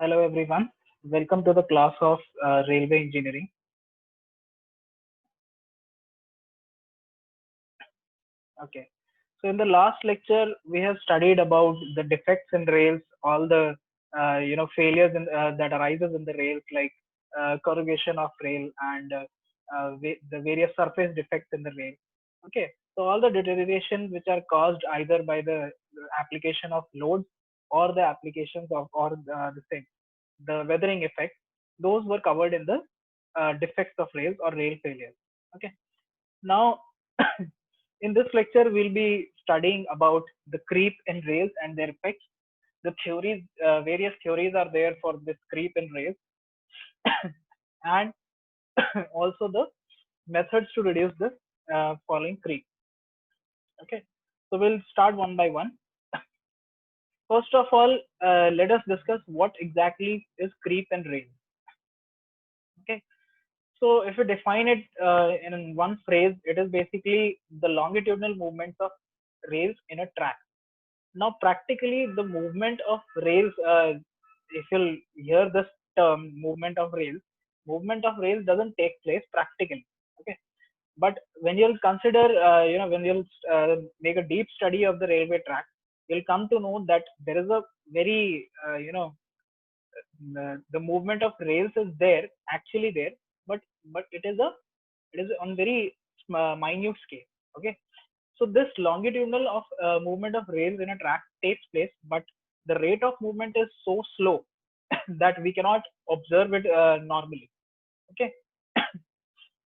Hello everyone. Welcome to the class of Railway Engineering. Okay. So in the last lecture, we have studied about the defects in rails, all the failures that arises in the rails, like corrugation of rail and the various surface defects in the rail. Okay. So all the deterioration which are caused either by the application of loads or the applications of or the weathering effect, those were covered in the defects of rails or rail failures. Okay. Now, in this lecture, we'll be studying about the creep in rails and their effects. The theories, various theories are there for this creep in rails, and also the methods to reduce this following creep. Okay, so we'll start one by one. First of all, let us discuss what exactly is creep in rails. Okay, so if you define it in one phrase, it is basically the longitudinal movements of rails in a track. Now, practically, the movement of rails, if you'll hear this term, movement of rails doesn't take place practically. Okay, but when you'll consider, when you'll make a deep study of the railway track, you'll come to know that there is a very, the movement of rails is there, actually there, but it is on very minute scale. Okay, so this longitudinal of movement of rails in a track takes place, but the rate of movement is so slow that we cannot observe it normally. Okay.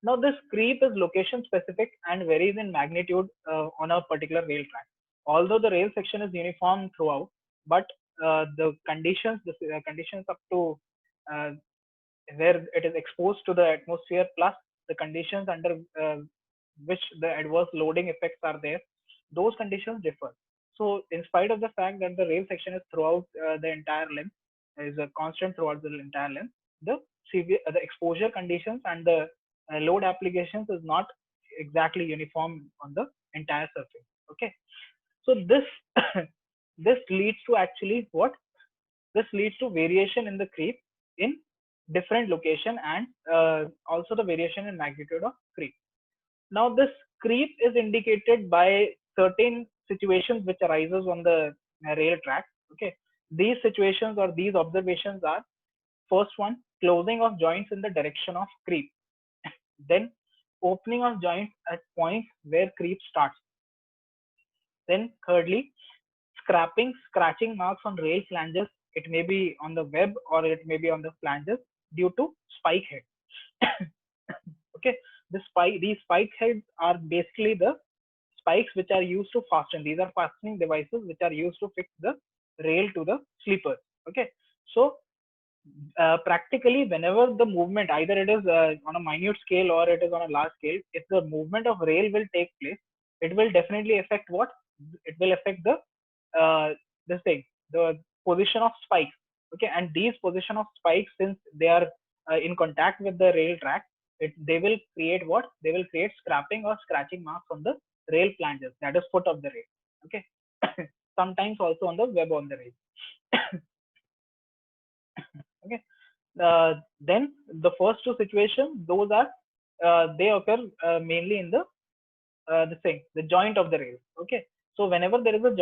Now this creep is location specific and varies in magnitude on a particular rail track. Although the rail section is uniform throughout, but the conditions up to uh, where it is exposed to the atmosphere plus the conditions under which the adverse loading effects are there, those conditions differ. So in spite of the fact that the rail section is throughout the entire length, is a constant throughout the entire length, the exposure conditions and the load applications is not exactly uniform on the entire surface. Okay, so this this leads to actually what? This leads to variation in the creep in different location and also the variation in magnitude of creep. Now this creep is indicated by certain situations which arises on the rail track. Okay, these situations or these observations are: first one, closing of joints in the direction of creep; then opening of joints at points where creep starts; then thirdly, scrapping, scratching marks on rail flanges. It may be on the web or it may be on the flanges due to spike head. Okay, these spike heads are basically the spikes which are used to fasten. These are fastening devices which are used to fix the rail to the sleepers. Okay, so practically whenever the movement, either it is on a minute scale or it is on a large scale, if the movement of rail will take place, it will definitely affect what? It will affect the uh, this thing, the position of spikes. Okay, and these position of spikes, since they are in contact with the rail track, they will create what? They will create scrapping or scratching marks on the rail flanges, that is foot of the rail. Okay, sometimes also on the web on the rail. Okay, then the first two situations, those are they occur mainly in the joint of the rail. Okay, so whenever there is a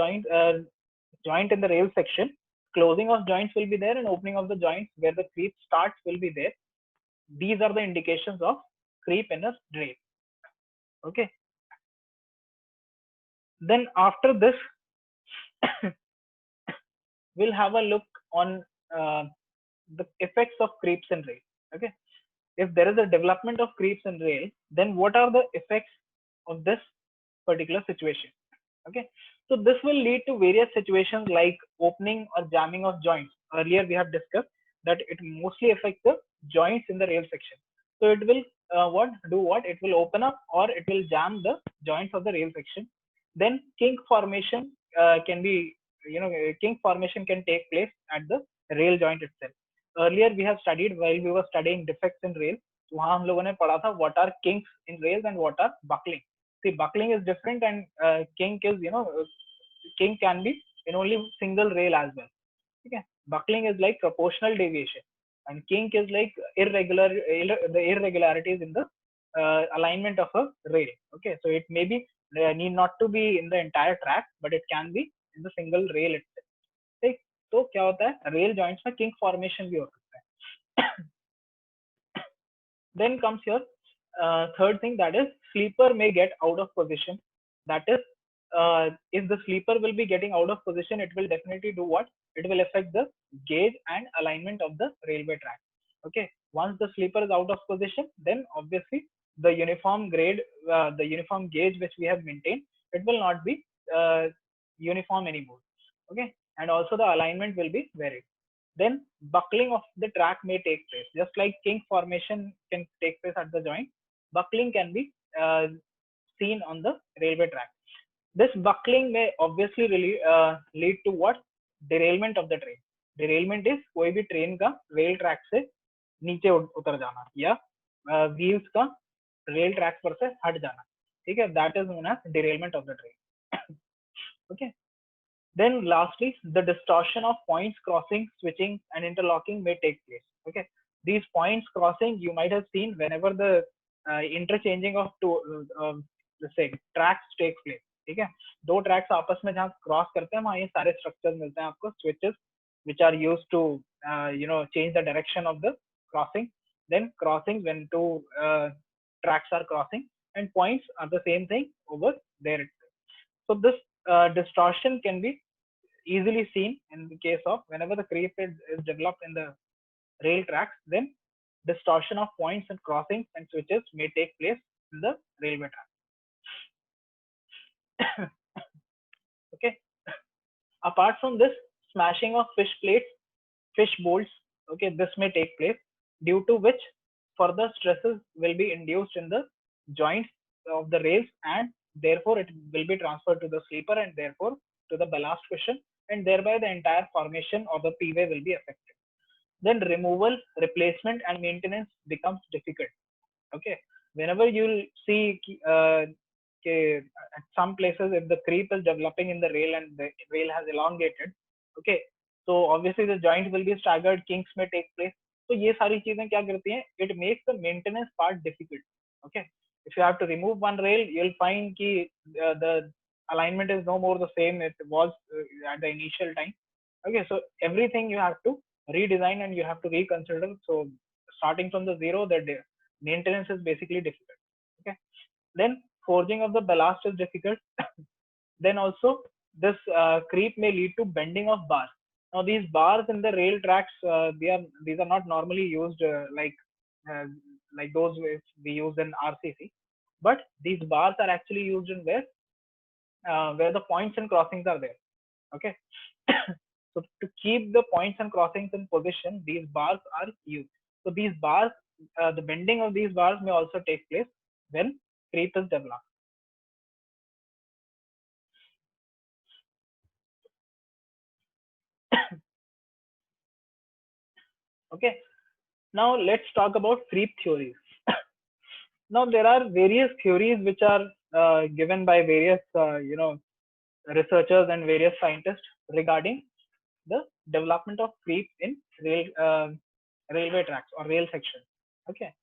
joint in the rail section, closing of joints will be there and opening of the joints where the creep starts will be there. These are the indications of creep in a rail. Okay, then after this, we'll have a look on uh, the effects of creeps in rail. Okay, if there is a development of creeps in rail, then what are the effects of this particular situation? Okay, so this will lead to various situations like opening or jamming of joints. Earlier we have discussed that it mostly affects the joints in the rail section. So it will what it will open up or it will jam the joints of the rail section. Then kink formation can be, kink formation can take place at the rail joint itself. Earlier we have studied, while we were studying defects in rail, वहाँ हम लोगों ने पढ़ा था what are kinks in rails and what are buckling. See, buckling is different and kink is, kink can be in only single rail as well. Okay, buckling is like proportional deviation, and kink is like the irregularities in the alignment of a rail. Okay, so it may be need not to be in the entire track, but it can be in the single rail itself. ठीक, तो क्या होता है, rail joints में kink formation भी हो सकता है. Then comes your third thing, that is sleeper may get out of position. That is, if the sleeper will be getting out of position, it will definitely do what? It will affect the gauge and alignment of the railway track. Okay, once the sleeper is out of position, then obviously the uniform grade, the uniform gauge which we have maintained, it will not be uniform anymore. Okay, and also the alignment will be varied. Then buckling of the track may take place. Just like kink formation can take place at the joint, buckling can be seen on the railway track. This buckling may obviously really lead to what? Derailment of the train. Derailment is कोई भी train का rail track से नीचे उतर जाना या wheels का rail track पर से हट जाना. ठीक है, that is known as derailment of the train. Okay. Then lastly, the distortion of points crossing, switching, and interlocking may take place. Okay, these points crossing you might have seen whenever the interchanging of two, let's say tracks takes place. ठीक है, दो tracks आपस में जहाँ cross करते हैं वहाँ ये सारे structures मिलते हैं आपको, switches which are used to change the direction of the crossing. Then crossing when two tracks are crossing, and points are the same thing over there. So this distortion can be easily seen in the case of whenever the creep is developed in the rail tracks, then distortion of points and crossings and switches may take place in the railway track. Okay. Apart from this, smashing of fish plates, fish bolts, okay, this may take place, due to which further stresses will be induced in the joints of the rails, and therefore it will be transferred to the sleeper and therefore to the ballast cushion, and thereby the entire formation of the P-way will be affected. Then removal, replacement, and maintenance becomes difficult. Okay, whenever you'll see at some places if the creep is developing in the rail and the rail has elongated, okay, so obviously the joint will be staggered, kinks may take place. So ये सारी चीजें क्या करती हैं? It makes the maintenance part difficult. Okay, if you have to remove one rail, you'll find कि the alignment is no more the same it was at the initial time. Okay, so everything you have to redesign and you have to reconsider. So starting from the zero, the maintenance is basically difficult. Okay, then forging of the ballast is difficult. Then also this creep may lead to bending of bars. Now these bars in the rail tracks, these are not normally used uh, like those we use in RCC, but these bars are actually used in where the points and crossings are there. Okay, so to keep the points and crossings in position, these bars are used. So these bars, the bending of these bars may also take place when creep is developed. Okay, now let's talk about creep theories. Now there are various theories which are given by various researchers and various scientists regarding the development of creep in railway tracks or rail section. Okay,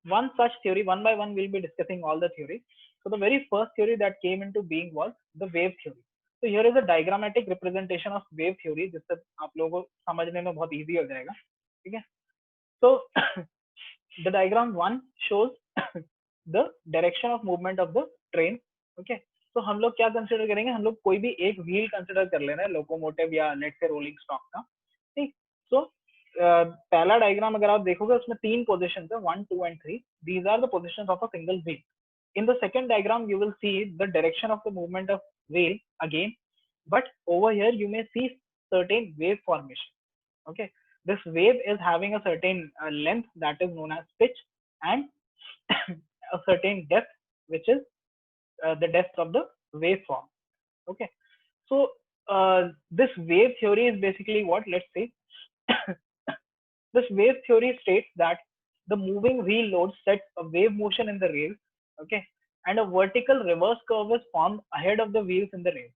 one such theory, one by one, we'll be discussing all the theories. So the very first theory that came into being was the wave theory. So here is a diagrammatic representation of wave theory, जिससे आप लोगों को समझने में बहुत easy हो जाएगा. ठीक है? So the diagram one shows the direction of movement of the train. Okay, तो हम लोग क्या कंसिडर करेंगे? हम लोग कोई भी एक व्हील कंसिडर कर लेना है, लोकोमोटिव या लेट से रोलिंग स्टॉक का. ठीक, सो पहला डायग्राम अगर आप देखोगे उसमें तीन पोजीशन है, 1 2 and 3. These are the positions of a single wheel. In the second diagram you will see the direction of the movement of wheel again, but over here you may see certain wave formation. Okay, this wave is having a certain length that is known as pitch, and a certain depth which is the depth of the waveform. Okay, so this wave theory is basically what, let's say this wave theory states that the moving wheel load sets a wave motion in the rails. Okay, and a vertical reverse curve is formed ahead of the wheels in the rail.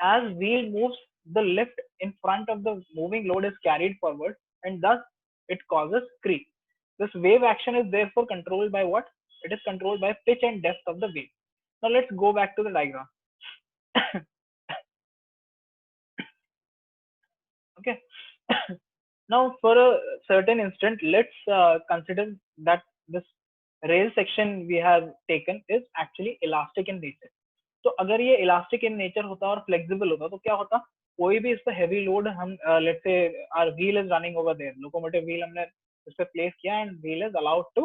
As wheel moves, the lift in front of the moving load is carried forward, and thus it causes creep. This wave action is therefore controlled by what? It is controlled by pitch and depth of the wave. Now let's go back to the diagram. Okay. Now for a certain instant, let's consider that this rail section we have taken is actually elastic in nature. तो अगर ये elastic in nature होता और flexible होता तो क्या होता? कोई भी इस पर हैवी लोड हम let's say our wheel is running over there, locomotive wheel हमने इस पे प्लेस किया and wheel is allowed to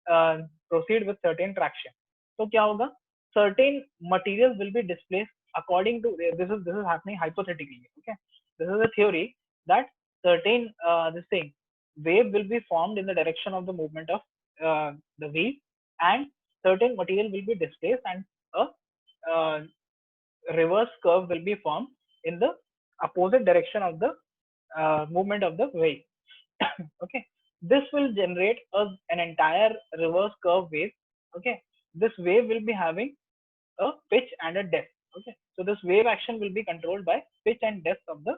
proceed with certain traction. तो क्या होगा? Certain materials will be displaced according to this is happening hypothetically. Okay, this is a theory that certain this thing wave will be formed in the direction of the movement of the wheel, and certain material will be displaced, and a uh, reverse curve will be formed in the opposite direction of the movement of the wave. Okay, this will generate an entire reverse curve wave. Okay, this wave will be having a pitch and a depth. Okay, so this wave action will be controlled by pitch and depth of the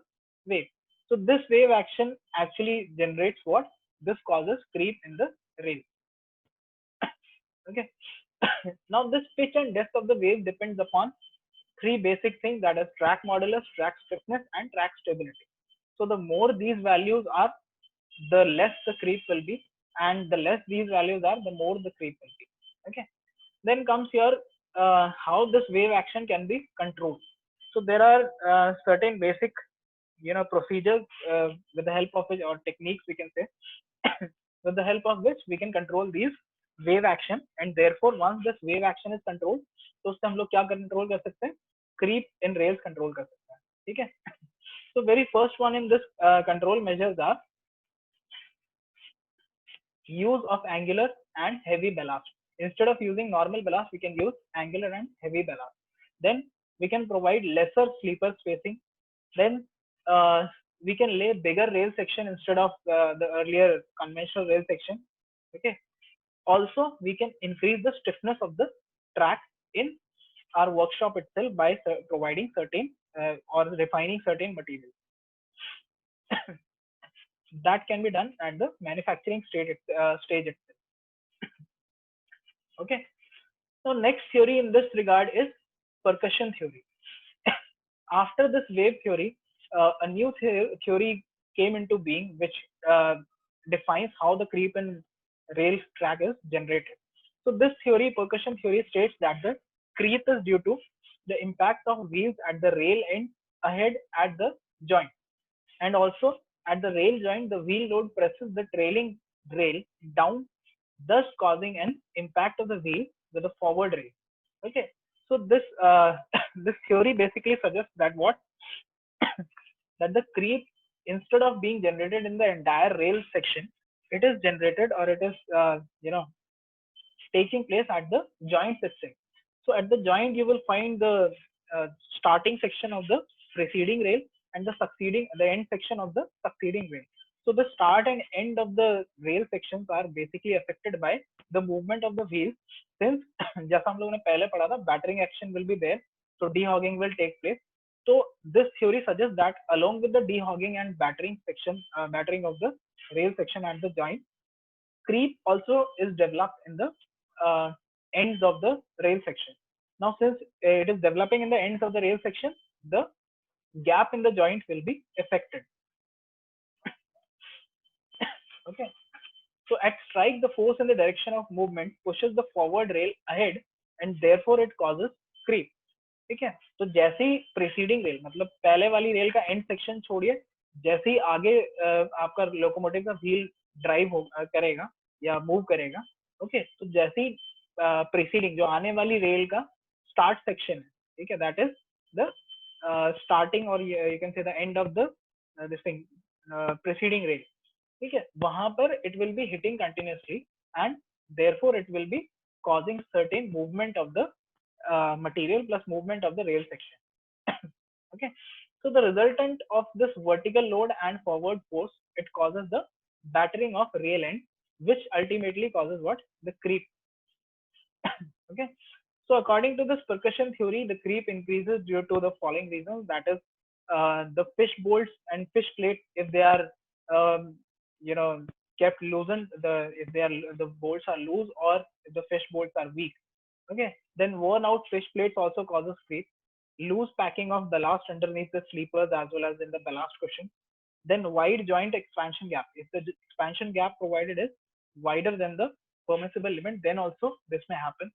wave. So this wave action actually generates what? This causes creep in the rail. Okay. Now this pitch and depth of the wave depends upon three basic things, that is track modulus, track stiffness, and track stability. So the more these values are, the less the creep will be, and the less these values are, the more the creep will be. Okay. Then comes your how this wave action can be controlled. So there are certain basic procedures with the help of which, or techniques we can say, with the help of which we can control these wave action, and therefore once this wave action is controlled, तो उससे हम लोग क्या control कर सकते हैं? Creep in rails control कर सकते हैं. ठीक है. So very first one in this control measures are use of angular and heavy ballast. Instead of using normal ballast, we can use angular and heavy ballast. Then we can provide lesser sleeper spacing. Then we can lay bigger rail section instead of the earlier conventional rail section. Okay. Also, we can increase the stiffness of the track in our workshop itself by providing certain or refining certain materials. That can be done at the manufacturing stage itself. Okay. So next theory in this regard is percussion theory. After this wave theory, a new theory came into being, which defines how the creep in rail track is generated. So this theory, percussion theory, states that the creep is due to the impact of wheels at the rail end ahead at the joint, and also at the rail joint, the wheel load presses the trailing rail down, thus causing an impact of the wheel with the forward rail. Okay, so this this theory basically suggests that what that the creep, instead of being generated in the entire rail section, it is generated, or it is taking place at the joint itself. So at the joint, you will find the starting section of the preceding rail and the end section of the succeeding rail. So the start and end of the rail sections are basically affected by the movement of the wheels. Since जैसा हम लोगों ने पहले पढ़ा था, battering action will be there, so dehogging will take place. So this theory suggests that along with the dehogging and battering of the rail section at the joint, creep also is developed in the uh, ends of the rail section. Now, since it is developing in the ends of the rail section, the gap in the joint will be affected. Okay. So at strike, the force in the direction of movement pushes the forward rail ahead, and therefore it causes creep. ठीक है. तो जैसे ही preceding rail, मतलब पहले वाली rail का and section छोड़िए, जैसे ही आगे आपका लोकोमोटिव का व्हील ड्राइव करेगा या मूव करेगा, ओके, तो जैसे ही प्रीसीडिंग जो आने वाली रेल का स्टार्ट सेक्शन है, ठीक है, दैट इज द स्टार्टिंग, और you can say the end of the this thing preceding rail, ठीक है, वहां पर it will be hitting continuously, and therefore it will be causing certain movement of the material plus movement of the rail section. Okay, so the resultant of this vertical load and forward force, it causes the battering of rail end, which ultimately causes what? The creep. Okay, so according to this percussion theory, the creep increases due to the following reasons, that is the fish bolts and fish plates, if they are um, you know kept loosened, if they are the bolts are loose, or if the fish bolts are weak. Okay, then worn out fish plates also causes creep. Loose packing of ballast underneath the sleepers as well as in the ballast cushion. Then wide joint expansion gap. If the expansion gap provided is wider than the permissible limit, then also this may happen.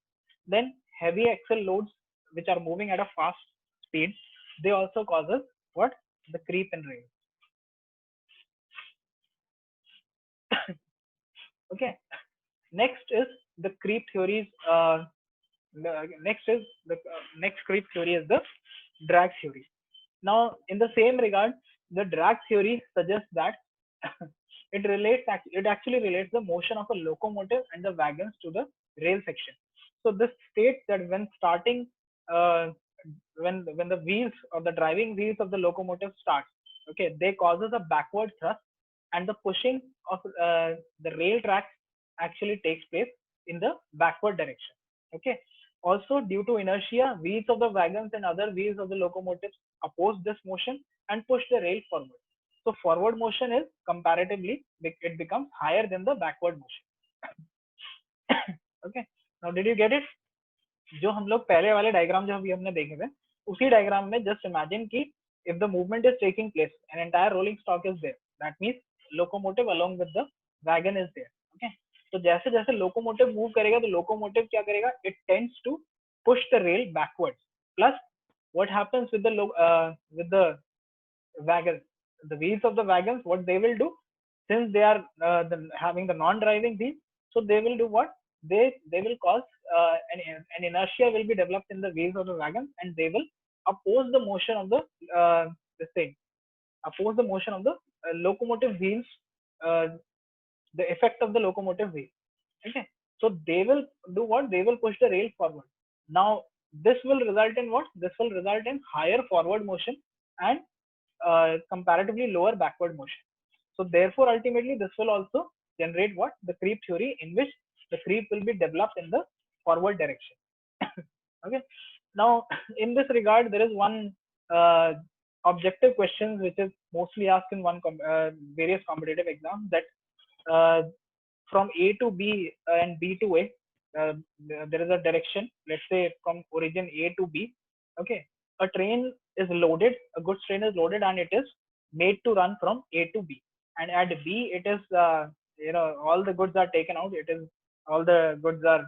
Then heavy axle loads which are moving at a fast speed, they also causes what? The creep in rail. Okay. Next is the creep theories. Next creep theory is the drag theory. Now, in the same regard, the drag theory suggests that it actually relates the motion of a locomotive and the wagons to the rail section. So this states that when starting, uh, when the wheels or the driving wheels of the locomotive start, okay, they causes a backward thrust, and the pushing of the rail tracks actually takes place in the backward direction. Okay. Also, due to inertia, wheels of the wagons and other wheels of the locomotives oppose this motion and push the rail forward. So forward motion is comparatively, it becomes higher than the backward motion. Okay. Now did you get it? जो हम लोग पहले वाले diagram जो अभी हमने देखे थे, उसी डायग्राम में जस्ट इमेजिन कि if the movement is taking place, an entire rolling stock is there. That means locomotive along with the wagon is there. Okay. तो जैसे जैसे locomotive move करेगा तो locomotive क्या करेगा? It tends to push the rail backwards. Plus, what happens with the wagons? The wheels of the wagons, what they will do, since they are having the non-driving wheels, so they will do what? They will cause an inertia will be developed in the wheels of the wagon, and they will oppose the motion of the this thing, oppose the motion of the locomotive wheels, uh, the effect of the locomotive wheel. Okay, so they will do what? They will push the rail forward. Now this will result in what? This will result in higher forward motion and comparatively lower backward motion. So therefore, ultimately, this will also generate what? The creep theory, in which the creep will be developed in the forward direction. Okay. Now, in this regard, there is one objective question which is mostly asked in various competitive exams, that uh, from A to B and B to A, uh, there is a direction. Let's say from origin A to B. Okay, a train is loaded, a goods train is loaded, and it is made to run from A to B. And at B, it is all the goods are taken out. All the goods are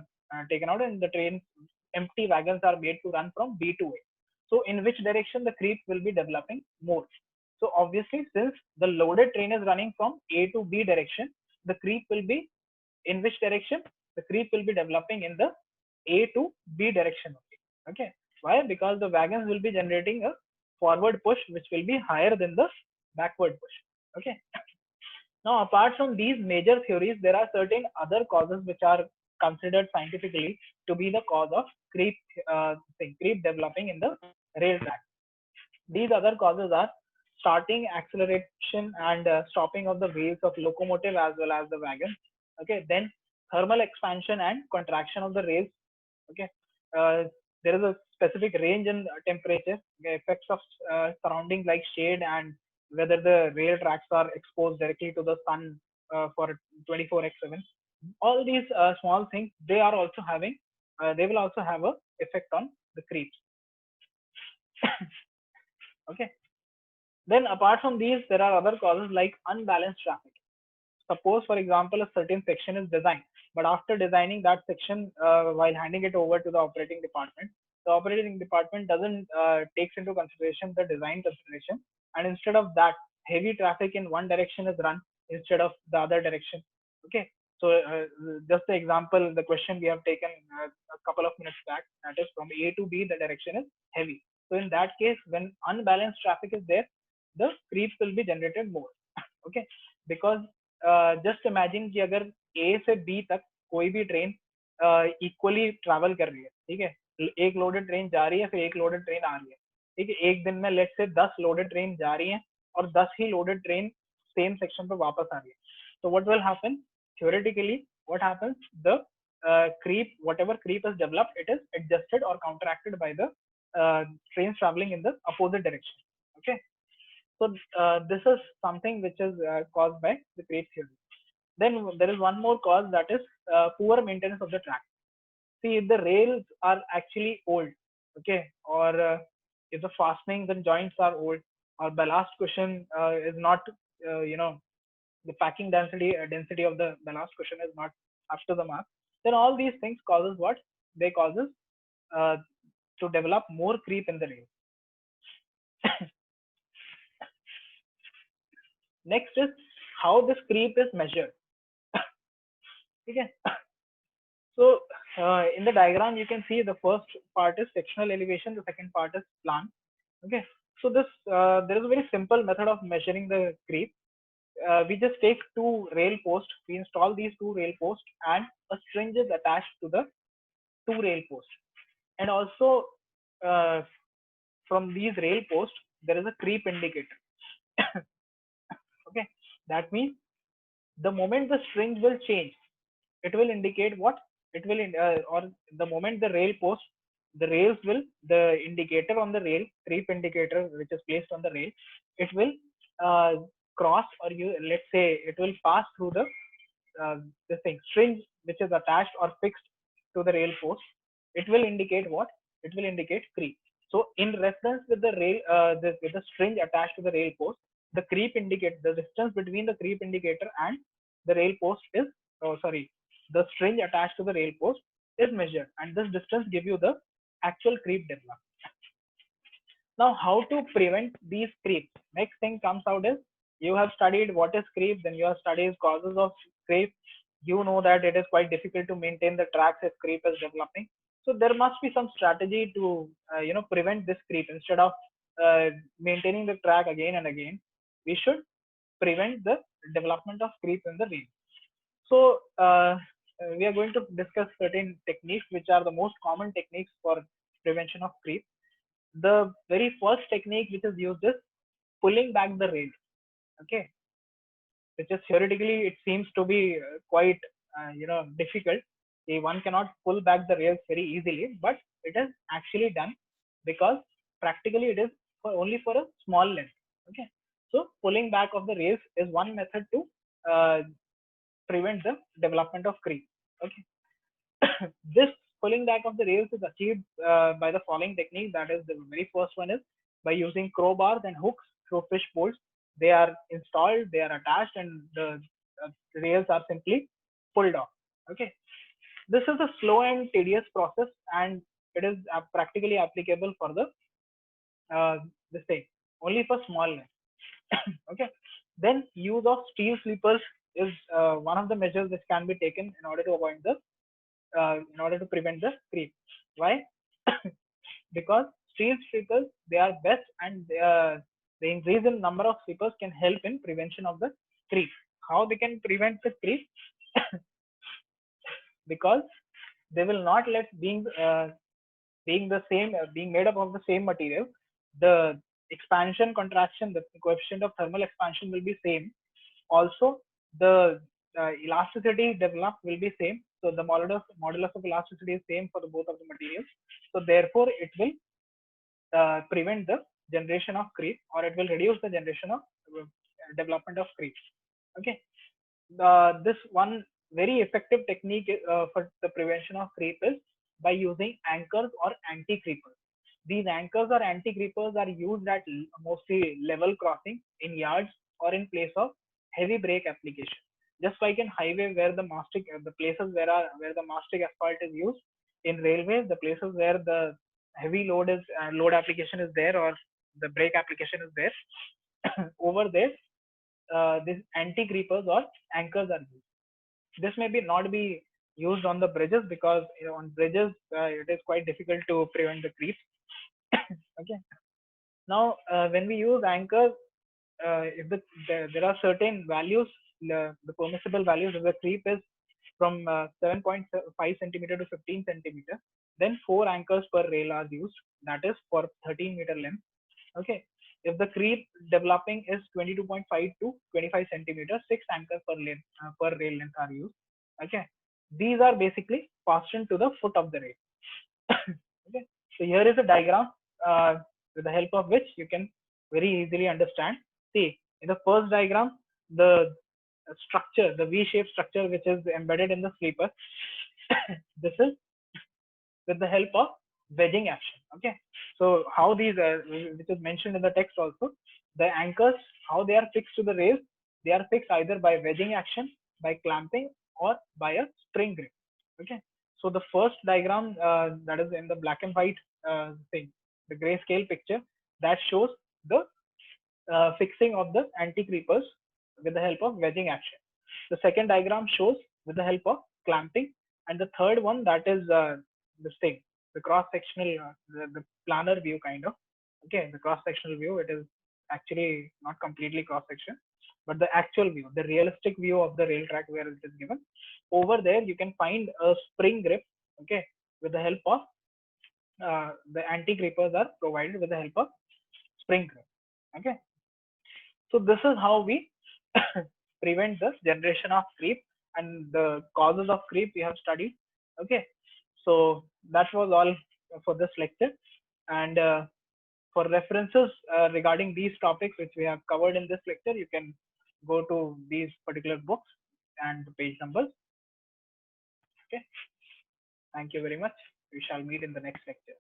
taken out, and the train empty wagons are made to run from B to A. So in which direction the creep will be developing more? So obviously, since the loaded train is running from A to B direction, the creep will be in which direction? The creep will be developing in the A to B direction. Okay. Why? Because the wagons will be generating a forward push which will be higher than the backward push. Okay. Now, apart from these major theories, there are certain other causes which are considered scientifically to be the cause of creep developing in the rail track. These other causes are starting, acceleration, and stopping of the wheels of locomotive as well as the wagon. Okay, then thermal expansion and contraction of the rails. Okay, uh, there is a specific range in temperature, the effects of surroundings like shade, and whether the rail tracks are exposed directly to the sun for 24x7. All these small things, they will also have a effect on the creeps. Okay. Then apart from these, there are other causes like unbalanced traffic. Suppose, for example, a certain section is designed, but after designing that section, while handing it over to the operating department, the operating department doesn't takes into consideration the design consideration, and instead of that, heavy traffic in one direction is run instead of the other direction. Okay, so just the example, the question we have taken a couple of minutes back, that is from A to B, the direction is heavy. So in that case, when unbalanced traffic is there, the creeps will be generated more. Okay, because just imagine कि अगर ए से B तक कोई भी train equally travel कर रही है, ठीक है, एक लोडेड ट्रेन जा रही है, फिर एक लोडेड ट्रेन आ रही है, ठीक है, एक दिन में लेट से 10 लोडेड ट्रेन जा रही हैं और 10 ही लोडेड ट्रेन सेम सेक्शन पर वापस आ रही है. So what will happen? Theoretically, what happens? The creep, whatever creep is developed, it is adjusted or counteracted by the trains traveling in the opposite direction. Okay. So this is something which is caused by the creep theory. Then there is one more cause, that is poor maintenance of the track. See, if the rails are actually old, okay, or if the fastenings and joints are old, or ballast cushion is not, you know, the packing density of the ballast cushion is not up to the mark, then all these things causes what? They causes uh, to develop more creep in the rail. Next is how this creep is measured. Okay. So in the diagram, you can see the first part is sectional elevation, the second part is plan. Okay. So this there is a very simple method of measuring the creep. We just take two rail posts, we install these two rail posts, and a string is attached to the two rail posts. And also uh, from these rail posts, there is a creep indicator. Okay. That means the moment the string will change, it will indicate what? It will, or the moment the rail post, the rails will, the indicator on the rail, creep indicator which is placed on the rail, it will uh, cross, or you, let's say, it will pass through the this thing, string which is attached or fixed to the rail post. It will indicate what? It will indicate creep. So in reference with the rail, with the string attached to the rail post, the creep indicator, the distance between the creep indicator and the rail post is, oh sorry, the string attached to the rail post is measured, and this distance give you the actual creep development. Now, how to prevent these creeps? Next thing comes out is, you have studied what is creep, then you have studied causes of creep. You know that it is quite difficult to maintain the tracks if creep is developing. So there must be some strategy to prevent this creep. Instead of uh, maintaining the track again and again, we should prevent the development of creep in the rail. So we are going to discuss certain techniques which are the most common techniques for prevention of creep. The very first technique which is used is pulling back the rail. Okay, which is theoretically it seems to be quite difficult. One cannot pull back the rails very easily, but it is actually done because practically it is only for a small length. Okay, so pulling back of the rails is one method to uh, prevent the development of creep. Okay, this pulling back of the rails is achieved by the following technique. That is, the very first one is by using crowbars and hooks through fish poles. They are installed, they are attached, and the rails are simply pulled off. Okay, this is a slow and tedious process, and it is practically applicable for the this thing only for small length. Okay, then use of steel sleepers is one of the measures which can be taken in order to avoid the in order to prevent the creep. Why? Because steel sweepers, they are best, and the increase in number of sweepers can help in prevention of the creep. How they can prevent the creep? Because they will not let, being the same, being made up of the same material, the expansion contraction, the coefficient of thermal expansion will be same. Also, the elasticity developed will be same. So the modulus of elasticity is same for the both of the materials. So therefore, it will prevent the generation of creep, or it will reduce the generation of development of creep. Okay, this one very effective technique for the prevention of creep is by using anchors or anti-creepers. These anchors or anti-creepers are used at mostly level crossing, in yards, or in place of heavy brake application. Just like in highway where the mastic, the places where the mastic asphalt is used, in railways, the places where the heavy load application is there, or the brake application is there, over there, these anti-creepers or anchors are used. This may be not be used on the bridges, because on bridges it is quite difficult to prevent the creep. Okay. Now, when we use anchors, if there are certain values, the permissible values, if the creep is from 7.5 centimeter to 15 centimeter, then 4 anchors per rail are used. That is for 13-meter length. Okay. If the creep developing is 22.5 to 25 centimeters, 6 anchors per rail length are used. Okay. These are basically fastened to the foot of the rail. Okay. So here is a diagram with the help of which you can very easily understand. See, in the first diagram, the structure, the V-shaped structure which is embedded in the sleeper, this is with the help of wedging action. Okay, so how these, which is mentioned in the text also, the anchors, how they are fixed to the rails, they are fixed either by wedging action, by clamping, or by a spring grip. Okay, so the first diagram that is in the black and white thing, the grayscale picture, that shows the fixing of the anti-creepers with the help of wedging action. The second diagram shows with the help of clamping, and the third one, that is this thing, the cross-sectional, the planar view kind of. Okay, the cross-sectional view, it is actually not completely cross-section, but the actual view, the realistic view of the rail track where it is given. Over there, you can find a spring grip. Okay, with the help of the anti-creepers are provided with the help of spring grip. Okay, so this is how we prevent this generation of creep, and the causes of creep we have studied. Okay, so that was all for this lecture. And for references regarding these topics which we have covered in this lecture, you can go to these particular books and the page numbers. Okay, thank you very much. We shall meet in the next lecture.